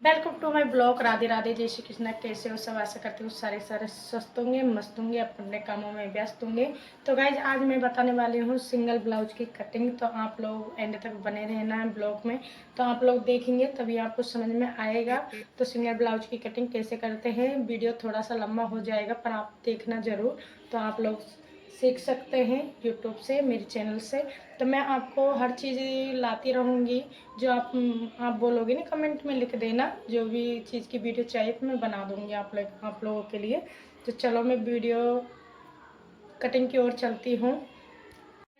Welcome to my blog. Radhe Radhe, जय श्री कृष्ण। कैसे हो सब? आशा करती हूँ सारे स्वस्थ होंगे, मस्त होंगे, अपने कामों में व्यस्त होंगे। तो गाइज आज मैं बताने वाली हूँ सिंगल ब्लाउज की कटिंग। तो आप लोग एंड तक बने रहना है ब्लॉग में। तो आप लोग देखेंगे तभी आपको समझ में आएगा तो सिंगल ब्लाउज की कटिंग कैसे करते हैं। वीडियो थोड़ा सा लंबा हो जाएगा पर आप देखना ज़रूर, तो आप लोग सीख सकते हैं यूट्यूब से, मेरे चैनल से। तो मैं आपको हर चीज़ लाती रहूँगी जो आप बोलोगे ना, कमेंट में लिख देना जो भी चीज़ की वीडियो चाहिए तो मैं बना दूँगी आप लोगों के लिए। तो चलो मैं वीडियो कटिंग की ओर चलती हूँ।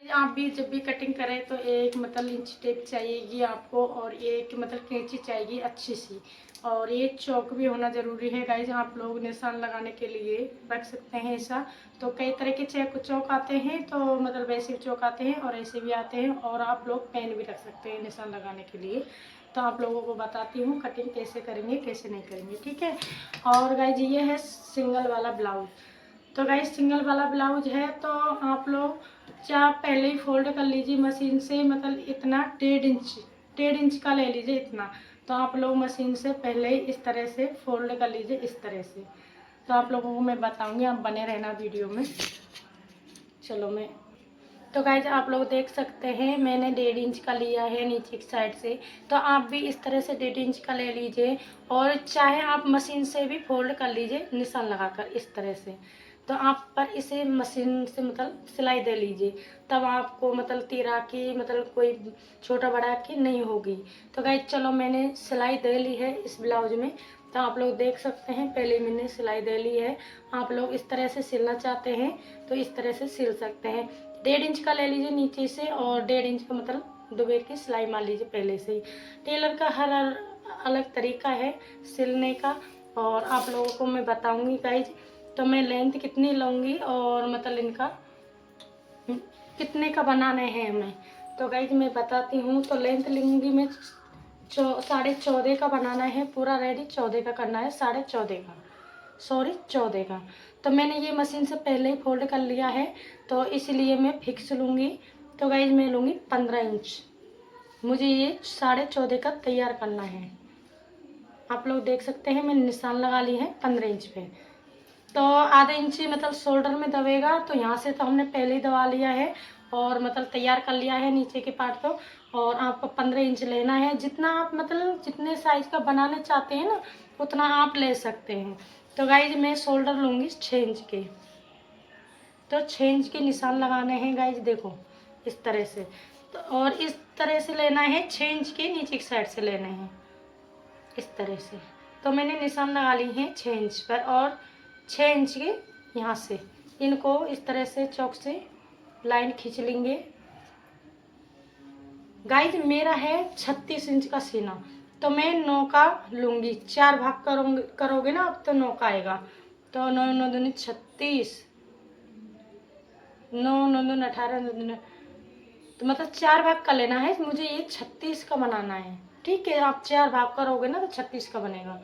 आप भी जब भी कटिंग करें तो एक मतलब इंच टेप चाहिएगी आपको, और एक मतलब कैंची चाहिए अच्छी सी, और ये चौक भी होना ज़रूरी है गाइज। आप लोग निशान लगाने के लिए रख सकते हैं ऐसा। तो कई तरह के चौक आते हैं, तो मतलब वैसे भी चौक आते हैं और ऐसे भी आते हैं, और आप लोग पेन भी रख सकते हैं निशान लगाने के लिए। तो आप लोगों को बताती हूँ कटिंग कैसे करेंगे कैसे नहीं करेंगे, ठीक है। और गाइज ये है सिंगल वाला ब्लाउज। तो गाइज सिंगल वाला ब्लाउज है तो आप लोग चाहे पहले ही फोल्ड कर लीजिए मशीन से, मतलब इतना 1.5 इंच का ले लीजिए इतना। तो आप लोग मशीन से पहले ही इस तरह से फोल्ड कर लीजिए इस तरह से। तो आप लोगों को मैं बताऊंगी, आप बने रहना वीडियो में। चलो मैं तो गाइज आप लोग देख सकते हैं मैंने 1.5 इंच का लिया है नीचे की साइड से। तो आप भी इस तरह से 1.5 इंच का ले लीजिए, और चाहे आप मशीन से भी फोल्ड कर लीजिए निशान लगाकर इस तरह से। तो आप पर इसे मशीन से मतलब सिलाई दे लीजिए, तब आपको मतलब तीरा की मतलब कोई छोटा बड़ा की नहीं होगी। तो गाइज चलो मैंने सिलाई दे ली है इस ब्लाउज में। तो आप लोग देख सकते हैं पहले मैंने सिलाई दे ली है। आप लोग इस तरह से सिलना चाहते हैं तो इस तरह से सिल सकते हैं। 1.5 इंच का ले लीजिए नीचे से, और 1.5 इंच का मतलब दुबेर की सिलाई मार लीजिए पहले से ही। टेलर का हर अलग तरीका है सिलने का, और आप लोगों को मैं बताऊंगी गाइज। तो मैं लेंथ कितनी लूँगी और मतलब इनका कितने का बनाने हैं हमें, तो गाइज मैं बताती हूँ। तो लेंथ लूँगी मैं 14.5 का बनाना है, पूरा रेडी 14 का करना है, 14.5 का, सॉरी 14 का। तो मैंने ये मशीन से पहले ही फोल्ड कर लिया है, तो इसलिए मैं फिक्स लूँगी। तो गाइज मैं लूँगी 15 इंच। मुझे ये 14.5 का तैयार करना है। आप लोग देख सकते हैं मैंने निशान लगा ली है 15 इंच पे। तो आधे इंची मतलब शोल्डर में दबेगा, तो यहाँ से तो हमने पहले ही दबा लिया है और मतलब तैयार कर लिया है नीचे के पार्ट को। और आपको 15 इंच लेना है, जितना आप मतलब जितने साइज का बनाना चाहते हैं ना उतना आप ले सकते हैं। तो गाइज मैं शोल्डर लूँगी 6 इंच के। तो 6 इंच के निशान लगाने हैं गाइज, देखो इस तरह से। तो और इस तरह से लेना है, 6 इंच के नीचे की साइड से लेने हैं इस तरह से। तो मैंने निशान लगा ली है 6 इंच पर, और 6 इंच के यहाँ से इनको इस तरह से चौक से लाइन खींच लेंगे। गाइज मेरा है 36 इंच का सीना, तो मैं 9 का लूँगी। 4 भाग करोगे ना अब तो 9 का आएगा। तो 9 9 दूनी 36, 9 9 दूनी 18, 9 दूनी, तो मतलब 4 भाग का लेना है मुझे। ये 36 का बनाना है, ठीक है। आप 4 भाग करोगे ना तो 36 का बनेगा।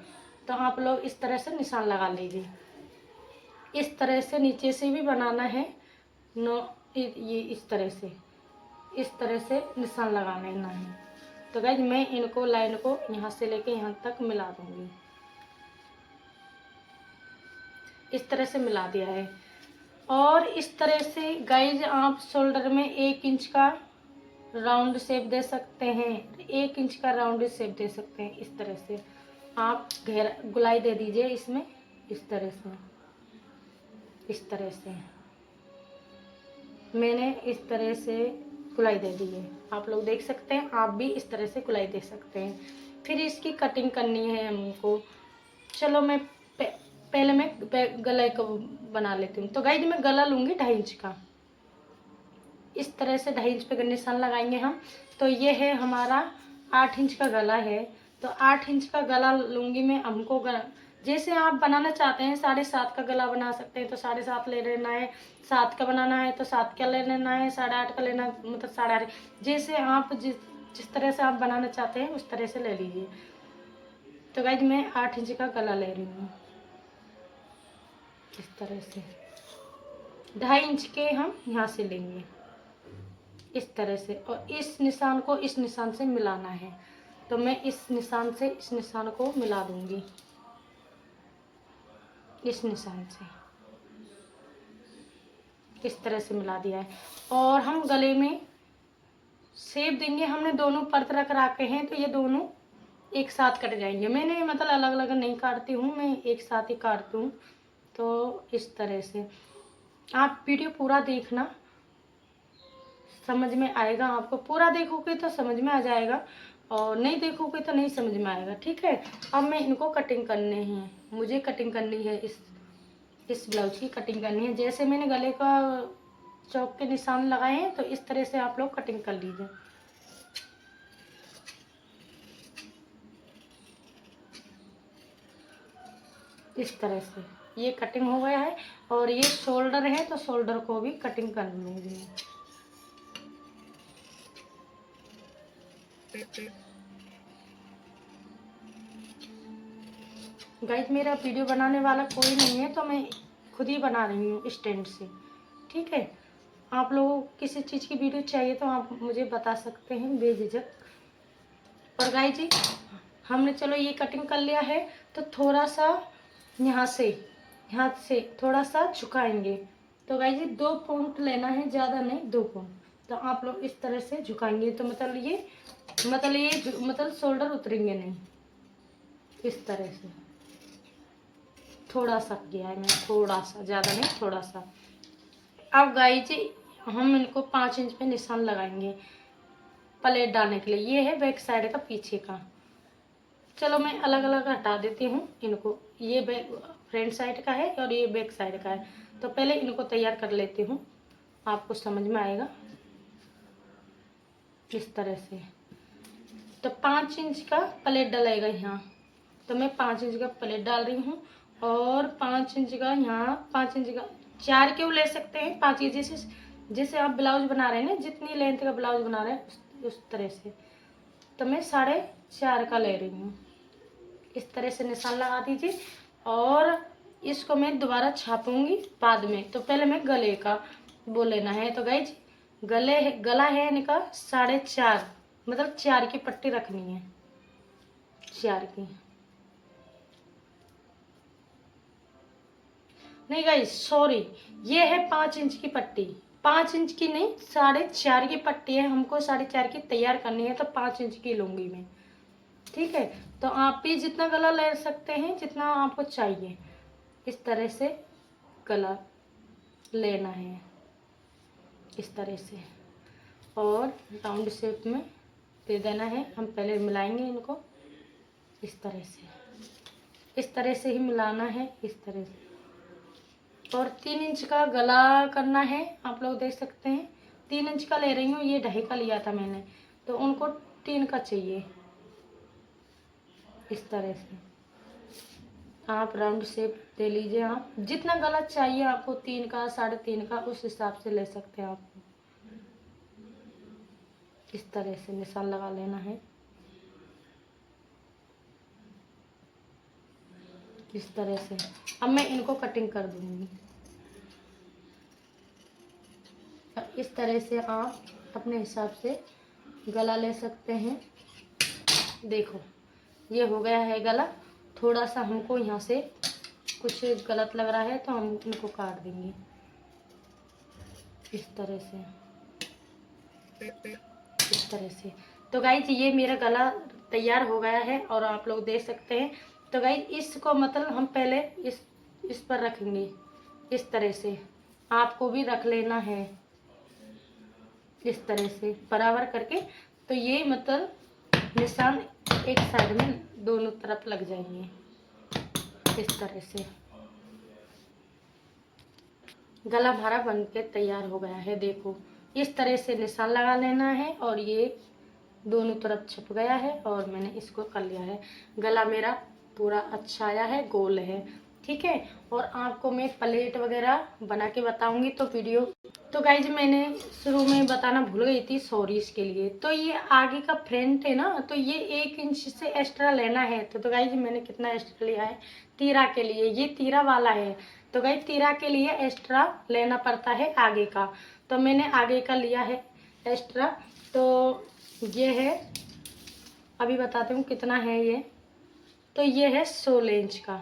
तो आप लोग इस तरह से निशान लगा लीजिए। इस तरह से नीचे से भी बनाना है नो, ये इस तरह से निशान लगा लेना है। तो गाइज मैं इनको लाइन को यहाँ से लेके यहाँ तक मिला दूंगी, इस तरह से मिला दिया है। और इस तरह से गाइज आप शोल्डर में 1 इंच का राउंड शेप दे सकते हैं, 1 इंच का राउंड शेप दे सकते हैं। इस तरह से आप घेरा गुलाई दे दीजिए इसमें, इस तरह से, इस तरह से मैंने इस तरह से गुलाई दे दी है। आप लोग देख सकते हैं, आप भी इस तरह से गुलाई दे सकते हैं। फिर इसकी कटिंग करनी है हमको। चलो मैं पहले मैं गले को बना लेती हूँ। तो गाइज मैं गला लूँगी 2.5 इंच का, इस तरह से 2.5 इंच पे निशान लगाएंगे हम। तो ये है हमारा 8 इंच का गला है। तो 8 इंच का गला लूँगी मैं। हमको जैसे आप बनाना चाहते हैं 7.5 का गला बना सकते हैं, तो 7.5 ले लेना है। 7 का बनाना है तो 7 का ले लेना है, 8.5 का लेना मतलब 8.5, जैसे आप जिस तरह से आप बनाना चाहते हैं उस तरह से ले लीजिए। तो गाइज मैं 8 इंच का गला ले रही हूँ इस तरह से। 2.5 इंच के हम यहाँ से लेंगे इस तरह से, और इस निशान को इस निशान से मिलाना है। तो मैं इस निशान से इस निशान को मिला दूंगी, इस निशान से इस तरह से मिला दिया है। और हम गले में शेप देंगे, हमने दोनों परत रख रखे हैं तो ये दोनों एक साथ कट जाएंगे। मैंने मतलब अलग अलग नहीं काटती हूँ, मैं एक साथ ही काटती हूँ। तो इस तरह से आप वीडियो पूरा देखना, समझ में आएगा। आपको पूरा देखोगे तो समझ में आ जाएगा, और नहीं देखोगे तो नहीं समझ में आएगा। ठीक है, अब मैं इनको कटिंग करने हैं, मुझे कटिंग करनी है, इस ब्लाउज की कटिंग करनी है। जैसे मैंने गले का चौक के निशान लगाए हैं तो इस तरह से आप लोग कटिंग कर लीजिए। इस तरह से ये कटिंग हो गया है। और ये शोल्डर है तो शोल्डर को भी कटिंग कर लूँगी। गाइस मेरा वीडियो बनाने वाला कोई नहीं है तो मैं खुद ही बना रही हूँ स्टैंड से। ठीक है, आप लोगों को किसी चीज़ की वीडियो चाहिए तो आप मुझे बता सकते हैं बेझिझक। और गाइस जी हमने चलो ये कटिंग कर लिया है, तो थोड़ा सा यहाँ से थोड़ा सा झुकाएंगे। तो गाइस जी 2 पॉइंट लेना है, ज़्यादा नहीं, 2 पॉइंट। तो आप लोग इस तरह से झुकाएंगे तो मतलब शोल्डर उतरेंगे नहीं। इस तरह से थोड़ा सा किया है मैंने, थोड़ा सा, ज़्यादा नहीं, थोड़ा सा। अब गाइस जी हम इनको 5 इंच पे निशान लगाएंगे प्लेट डालने के लिए। ये है बैक साइड का, पीछे का। चलो मैं अलग अलग हटा देती हूँ इनको। ये बैक फ्रंट साइड का है और ये बैक साइड का है। तो पहले इनको तैयार कर लेती हूँ, आपको समझ में आएगा। इस तरह से तो 5 इंच का प्लेट डलेगा यहाँ, तो मैं 5 इंच का प्लेट डाल रही हूँ। और 5 इंच का यहाँ, 5 इंच का 4 क्यों ले सकते हैं, 5 इंच जैसे आप ब्लाउज बना रहे हैं ना, जितनी लेंथ का ब्लाउज बना रहे हैं उस तरह से। तो मैं 4.5 का ले रही हूँ। इस तरह से निशान लगा दीजिए। और इसको मैं दोबारा छापूंगी बाद में। तो पहले मैं गले का वो लेना है। तो गाइज गला है इनका 4.5, मतलब 4 की पट्टी रखनी है, 4 की नहीं गाइज, सॉरी, ये है 5 इंच की पट्टी। 5 इंच की नहीं, 4.5 की पट्टी है। हमको 4.5 की तैयार करनी है तो 5 इंच की लूंगी मैं। ठीक है, तो आप भी जितना गला ले सकते हैं जितना आपको चाहिए। इस तरह से गला लेना है, इस तरह से। और राउंड शेप में दे देना है। हम पहले मिलाएंगे इनको इस तरह से, इस तरह से ही मिलाना है, इस तरह से। और 3 इंच का गला करना है, आप लोग देख सकते हैं। 3 इंच का ले रही हूँ, ये 2.5 का लिया था मैंने, तो उनको 3 का चाहिए। इस तरह से आप राउंड शेप दे लीजिए। आप जितना गला चाहिए आपको, 3 का, 3.5 का, उस हिसाब से ले सकते हैं आप। इस तरह से निशान लगा लेना है, इस तरह से। अब मैं इनको कटिंग कर दूंगी। इस तरह से आप अपने हिसाब से गला ले सकते हैं। देखो ये हो गया है गला। थोड़ा सा हमको यहाँ से कुछ गलत लग रहा है तो हम इनको काट देंगे इस तरह से, इस तरह से। तो गाइज ये मेरा गला तैयार हो गया है और आप लोग देख सकते हैं। तो गाइज इसको मतलब हम पहले इस पर रखेंगे, इस तरह से आपको भी रख लेना है, इस तरह से बराबर करके। तो ये मतलब निशान एक साइड में दोनों तरफ लग जाएंगे इस तरह से। गला हमारा बन के तैयार हो गया है। देखो इस तरह से निशान लगा लेना है और ये दोनों तरफ छप गया है और मैंने इसको कर लिया है। गला मेरा पूरा अच्छा आया है, गोल है। ठीक है, और आपको मैं प्लेट वगैरह बना के बताऊंगी तो वीडियो। तो गाइज मैंने शुरू में बताना भूल गई थी, सॉरी इसके लिए। तो ये आगे का फ्रंट है ना, तो ये 1 इंच से एक्स्ट्रा लेना है। तो गाइज मैंने कितना एक्स्ट्रा लिया है, तीरा के लिए, ये तीरा वाला है। तो गाइज तीरा के लिए एक्स्ट्रा लेना पड़ता है आगे का। तो मैंने आगे का लिया है एक्स्ट्रा। तो ये है अभी बताती हूँ कितना है ये। तो ये है 16 इंच का,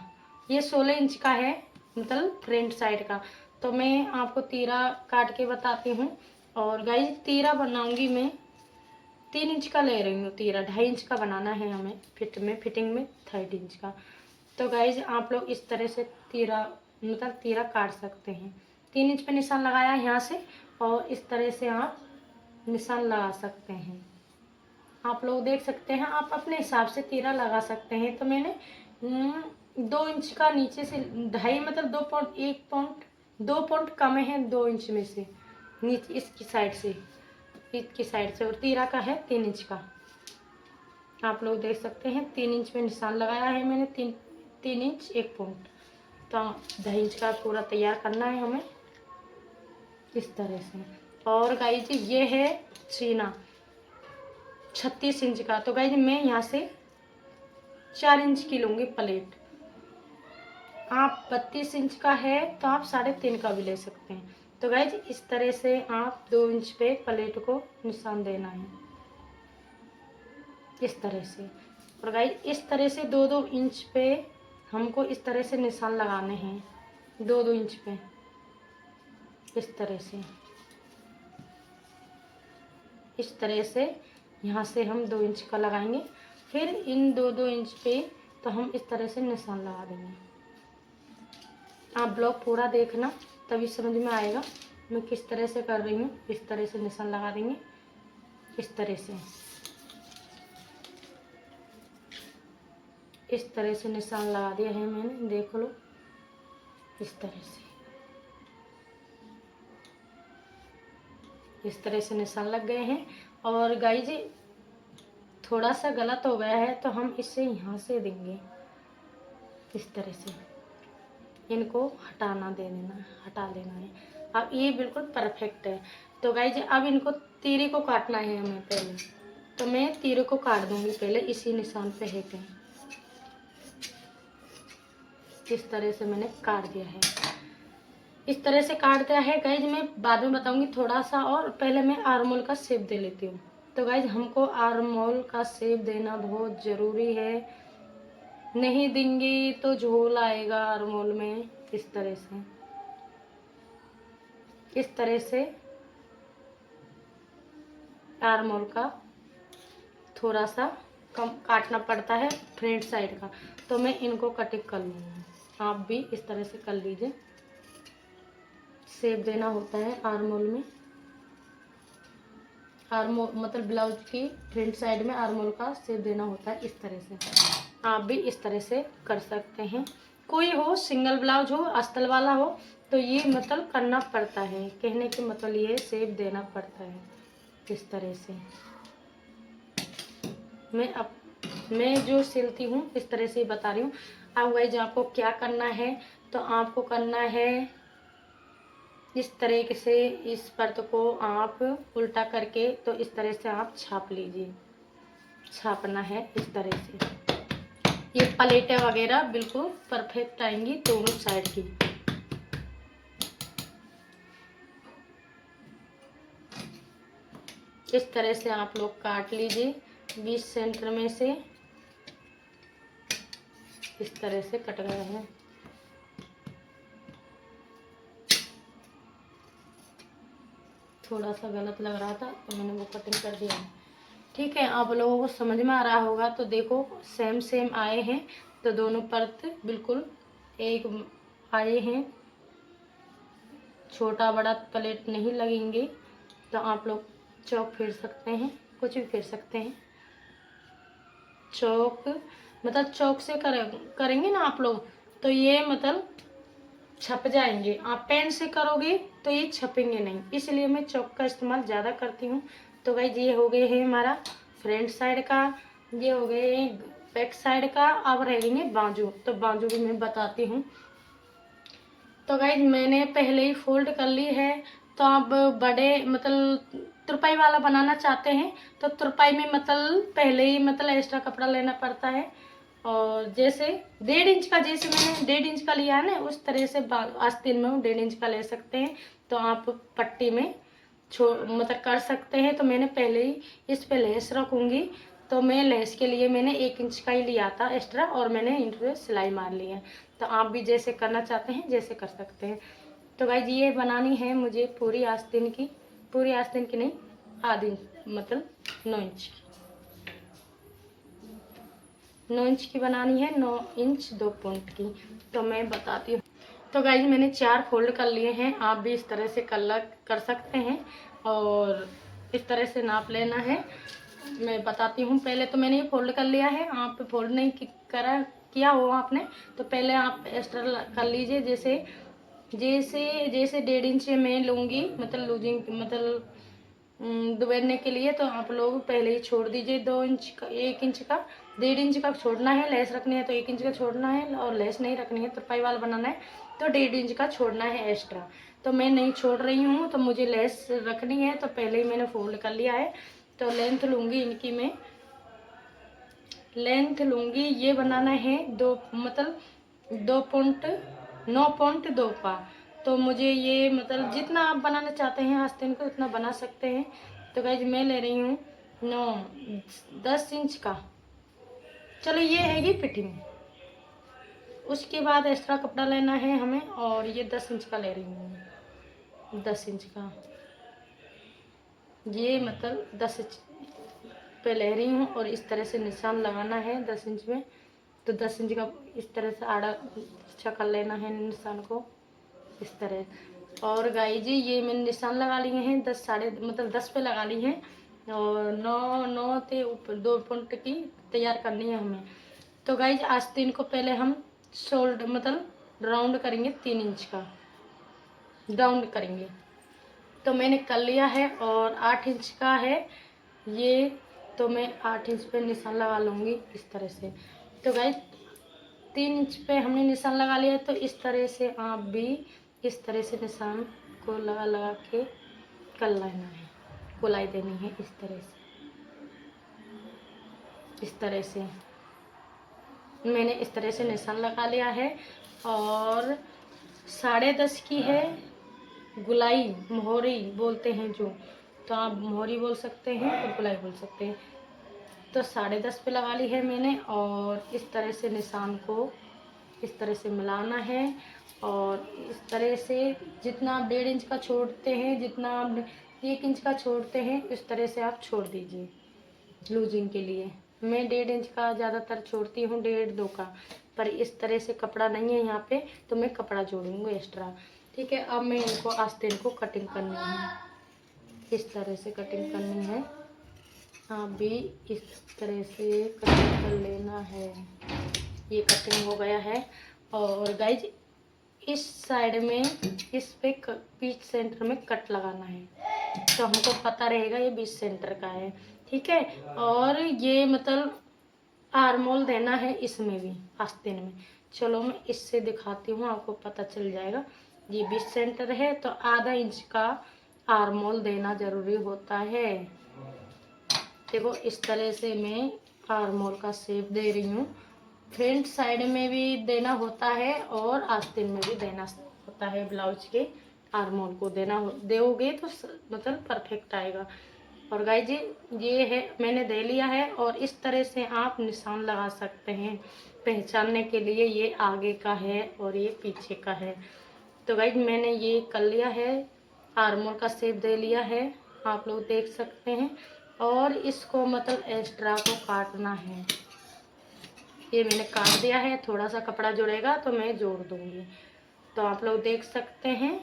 ये 16 इंच का है, मतलब फ्रंट साइड का। तो मैं आपको तीरा काट के बताती हूँ। और गाइस तीरा बनाऊंगी मैं 3 इंच का ले रही हूँ तीरा, 2.5 इंच का बनाना है हमें फिटिंग में 3 इंच का। तो गाइज आप लोग इस तरह से तीरा मतलब तीरा काट सकते हैं। 3 इंच पे निशान लगाया यहाँ से, और इस तरह से आप निशान लगा सकते हैं। आप लोग देख सकते हैं, आप अपने हिसाब से तीरा लगा सकते हैं। तो मैंने 2 इंच का नीचे से 2.5 मतलब 2 पॉइंट कम है 2 इंच में से नीचे इसकी साइड से और तीरा का है 3 इंच का। आप लोग देख सकते हैं 3 इंच में निशान लगाया है मैंने, 3 इंच 1 पॉइंट। तो 2.5 इंच का पूरा तैयार करना है हमें इस तरह से। और गाइज ये है सीना 36 इंच का। तो गाइज मैं यहाँ से 4 इंच की लूँगी प्लेट। आप 32 इंच का है तो आप 3.5 का भी ले सकते हैं। तो गाइज इस तरह से आप 2 इंच पे प्लेट को निशान देना है इस तरह से। और गाइज इस तरह से 2-2 इंच पे हमको इस तरह से निशान लगाने हैं, 2-2 इंच पे इस तरह से यहाँ से हम 2 इंच का लगाएंगे। फिर इन 2-2 इंच पे तो हम इस तरह से निशान लगा देंगे। आप ब्लॉग पूरा देखना तभी समझ में आएगा मैं किस तरह से कर रही हूँ। इस तरह से निशान लगा देंगे इस तरह से निशान लगा दिया है मैंने, देख लो इस तरह से निशान लग गए हैं। और गाइज थोड़ा सा गलत हो गया है तो हम इसे यहाँ से देंगे इस तरह से, इनको हटा लेना है। अब ये बिल्कुल परफेक्ट है। तो गाइज अब इनको तीरे को काटना है हमें पहले। तो मैं तीरे को काट दूंगी पहले इसी निशान पे है कहीं, इस तरह से मैंने काट दिया है। इस तरह से काट दिया है गाइज, मैं बाद में बताऊंगी थोड़ा सा। और पहले मैं आर्मोल का शेप दे लेती हूँ। तो गाइज हमको आर्मोल का शेप देना बहुत ज़रूरी है, नहीं देंगे तो झोल आएगा आर्मोल में। इस तरह से आर्मोल का थोड़ा सा कम काटना पड़ता है फ्रंट साइड का। तो मैं इनको कटिंग कर लूँगी, आप भी इस तरह से कर लीजिए। शेप देना होता है आर्मोल में, आर्मोल मतलब ब्लाउज की फ्रंट साइड में आर्मोल का शेप देना होता है इस तरह से। आप भी इस तरह से कर सकते हैं। कोई हो सिंगल ब्लाउज हो अस्तर वाला हो तो ये मतलब करना पड़ता है, कहने के मतलब ये शेप देना पड़ता है इस तरह से। मैं जो सिलती हूँ इस तरह से बता रही हूँ। अब गाइस आपको क्या करना है, तो आपको करना है इस तरीके से इस परत को आप उल्टा करके तो इस तरह से आप छाप लीजिए, छापना है इस तरह से। ये प्लेटें वगैरह बिल्कुल परफेक्ट आएंगी दोनों साइड की। इस तरह से आप लोग काट लीजिए 20 सेंटर में से, इस तरह से कट गए हैं। थोड़ा सा गलत लग रहा था तो मैंने वो कटिंग कर दिया है। ठीक है, आप लोगों को समझ में आ रहा होगा। तो देखो सेम आए हैं, तो दोनों परत बिल्कुल एक आए हैं, छोटा बड़ा प्लेट नहीं लगेंगे। तो आप लोग चौक फेर सकते हैं, कुछ भी फेर सकते हैं। चौक मतलब चौक से करेंगे ना आप लोग तो ये मतलब छप जाएंगे। आप पेन से करोगे तो ये छपेंगे नहीं, इसलिए मैं चौक का इस्तेमाल ज़्यादा करती हूँ। तो गाइस ये हो गए है हमारा फ्रंट साइड का, ये हो गए बैक साइड का। अब रहेंगे बाजू, तो बाजू भी मैं बताती हूँ। तो गाइस मैंने पहले ही फोल्ड कर ली है। तो आप बड़े मतलब तुरपाई वाला बनाना चाहते हैं तो तुरपाई में मतलब पहले ही मतलब एक्स्ट्रा कपड़ा लेना पड़ता है। और जैसे 1.5 इंच का, जैसे मैंने 1.5 इंच का लिया है ना, उस तरह से आस्तीन में 1.5 इंच का ले सकते हैं। तो आप पट्टी में मतलब कर सकते हैं। तो मैंने पहले ही इस पे लेस रखूँगी तो मैं लेस के लिए मैंने 1 इंच का ही लिया था एक्स्ट्रा, और मैंने इन पे सिलाई मार ली है। तो आप भी जैसे करना चाहते हैं जैसे कर सकते हैं। तो गाइज ये बनानी है मुझे पूरी आस्तीन की, पूरी आस्तीन की नहीं, आधी, मतलब 9 इंच की, 9 इंच की बनानी है, 9 इंच 2 पॉइंट की। तो मैं बताती हूँ। तो गाइज मैंने 4 फोल्ड कर लिए हैं, आप भी इस तरह से कर सकते हैं, और इस तरह से नाप लेना है। मैं बताती हूँ। पहले तो मैंने ये फोल्ड कर लिया है, आप फोल्ड नहीं किया हो आपने, तो पहले आप एक्स्ट्रा कर लीजिए। जैसे जैसे जैसे 1.5 इंच मैं लूँगी, मतलब लूजिंग, मतलब दुबेरने के लिए, तो आप लोग पहले ही छोड़ दीजिए 2 इंच का, 1 इंच का, 1.5 इंच का छोड़ना है। लेस रखनी है तो 1 इंच का छोड़ना है, और लेस नहीं रखनी है, तुरपाई वाला बनाना है तो 1.5 इंच का छोड़ना है एक्स्ट्रा। तो मैं नहीं छोड़ रही हूँ, तो मुझे लेस रखनी है, तो पहले ही मैंने फोल्ड कर लिया है। तो लेंथ लूँगी इनकी, मैं लेंथ लूँगी, ये बनाना है 2, मतलब 9.2 का। तो मुझे ये, मतलब जितना आप बनाना चाहते हैं आस्तीन को उतना बना सकते हैं। तो गाइज मैं ले रही हूँ 10 इंच का। चलो ये हैगी फिटिंग, उसके बाद एक्स्ट्रा कपड़ा लेना है हमें, और ये 10 इंच का ले रही हूँ, 10 इंच का, ये मतलब 10 इंच पे ले रही हूँ, और इस तरह से निशान लगाना है 10 इंच में। तो 10 इंच का इस तरह से आड़ा अच्छा कर लेना है निशान को, इस तरह। और गाई जी ये मैंने निशान लगा लिए हैं 10, साढ़े मतलब 10 पे लगा ली हैं, और 9 से ऊपर 2 पॉइंट की तैयार करनी है हमें। तो गाइज आस्तीन को पहले हम शोल्डर, मतलब राउंड करेंगे 3 इंच का, राउंड करेंगे। तो मैंने कर लिया है, और 8 इंच का है ये, तो मैं 8 इंच पे निशान लगा लूँगी इस तरह से। तो गाइज 3 इंच पे हमने निशान लगा लिया, तो इस तरह से आप भी इस तरह से निशान को लगा लगा के कर लेना है, गोलाई देनी है इस तरह से। इस तरह से मैंने इस तरह से निशान लगा लिया है, और 10.5 की है गुलाई, मोहरी बोलते हैं जो, तो आप मोहरी बोल सकते हैं और गुलाई बोल सकते हैं। तो 10.5 पे लगा ली है मैंने, और इस तरह से निशान को इस तरह से मिलाना है, और इस तरह से जितना आप 1.5 इंच का छोड़ते हैं, जितना आप 1 इंच का छोड़ते हैं, इस तरह से आप छोड़ दीजिए लूजिंग के लिए। मैं 1.5 इंच का ज़्यादातर छोड़ती हूँ, 1.5-2 का, पर इस तरह से कपड़ा नहीं है यहाँ पे, तो मैं कपड़ा जोड़ूंगी एक्स्ट्रा। ठीक है, अब मैं इनको आस्तीन को कटिंग करनी है, इस तरह से कटिंग करनी है। आप भी इस तरह से कटिंग कर लेना है। ये कटिंग हो गया है, और गाइज इस साइड में इस पे बीच सेंटर में कट लगाना है, तो हमको पता रहेगा ये बीच सेंटर का है। ठीक है, और ये मतलब आर्मोल देना है इसमें भी, आस्तीन में। चलो मैं इससे दिखाती हूँ, आपको पता चल जाएगा। ये बीच सेंटर है, तो आधा इंच का आर्मोल देना ज़रूरी होता है। देखो इस तरह से मैं आर्मोल का शेप दे रही हूँ। फ्रंट साइड में भी देना होता है, और आस्तीन में भी देना होता है। ब्लाउज के आर्मोल को दोगे तो मतलब परफेक्ट आएगा। और गाइस जी ये है, मैंने दे लिया है, और इस तरह से आप निशान लगा सकते हैं पहचानने के लिए, ये आगे का है और ये पीछे का है। तो गाइस मैंने ये कर लिया है, आर्मोल का शेप दे लिया है, आप लोग देख सकते हैं। और इसको मतलब एक्स्ट्रा को काटना है, ये मैंने काट दिया है। थोड़ा सा कपड़ा जुड़ेगा तो मैं जोड़ दूंगी। तो आप लोग देख सकते हैं,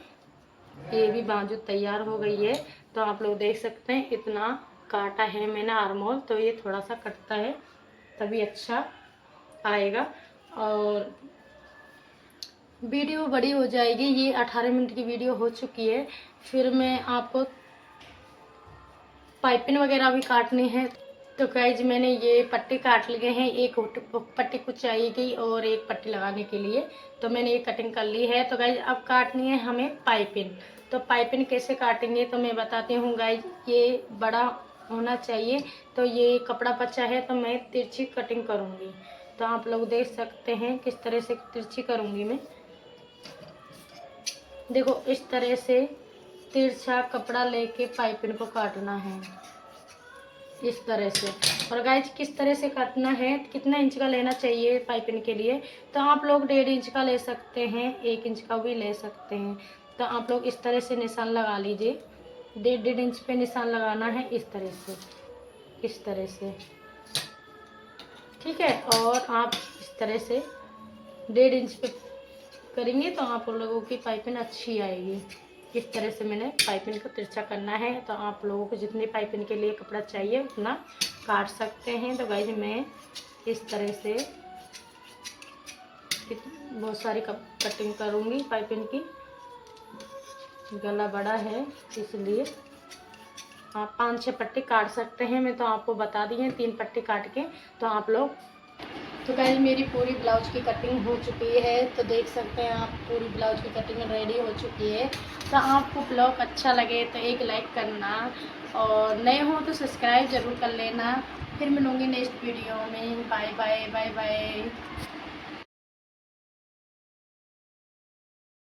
ये भी बाजू तैयार हो गई है। तो आप लोग देख सकते हैं इतना काटा है मैंने आर्मोल, तो ये थोड़ा सा कटता है तभी अच्छा आएगा। और वीडियो बड़ी हो जाएगी, ये 18 मिनट की वीडियो हो चुकी है। फिर मैं आपको पाइपिंग वगैरह भी काटनी है। तो गाइज मैंने ये पट्टी काट लिए हैं, एक पट्टी कुछ चाहिएगी और एक पट्टी लगाने के लिए, तो मैंने ये कटिंग कर ली है। तो गाइज अब काटनी है हमें पाइपिंग। तो पाइपिंग कैसे काटेंगे तो मैं बताती हूँ गाइज। ये बड़ा होना चाहिए, तो ये कपड़ा बचा है तो मैं तिरछी कटिंग करूँगी। तो आप लोग देख सकते हैं किस तरह से तिरछी करूँगी मैं। देखो इस तरह से तिरछा कपड़ा लेके पाइपिंग को काटना है। इस तरह से। और गाइज किस तरह से काटना है, कितना इंच का लेना चाहिए पाइपिंग के लिए, तो आप लोग 1.5 इंच का ले सकते हैं, 1 इंच का भी ले सकते हैं। तो आप लोग इस तरह से निशान लगा लीजिए, 1.5 इंच पे निशान लगाना है इस तरह से, इस तरह से, ठीक है। और आप इस तरह से 1.5 इंच पे करेंगे तो आप लोगों की पाइपिंग अच्छी आएगी। इस तरह से मैंने पाइपिंग को तिरछा करना है। तो आप लोगों को जितनी पाइपिंग के लिए कपड़ा चाहिए उतना काट सकते हैं। तो गाइज मैं इस तरह से बहुत सारी कटिंग करूँगी पाइपिंग की। गला बड़ा है इसलिए आप 5-6 पट्टी काट सकते हैं। मैं तो आपको बता दी है 3 पट्टी काट के। तो आप लोग, तो गाइस मेरी पूरी ब्लाउज की कटिंग हो चुकी है। तो देख सकते हैं आप, पूरी ब्लाउज की कटिंग रेडी हो चुकी है। तो आपको ब्लॉग अच्छा लगे तो एक लाइक करना, और नए हो तो सब्सक्राइब ज़रूर कर लेना। फिर मिलूँगी नेक्स्ट वीडियो में। Bye bye bye bye.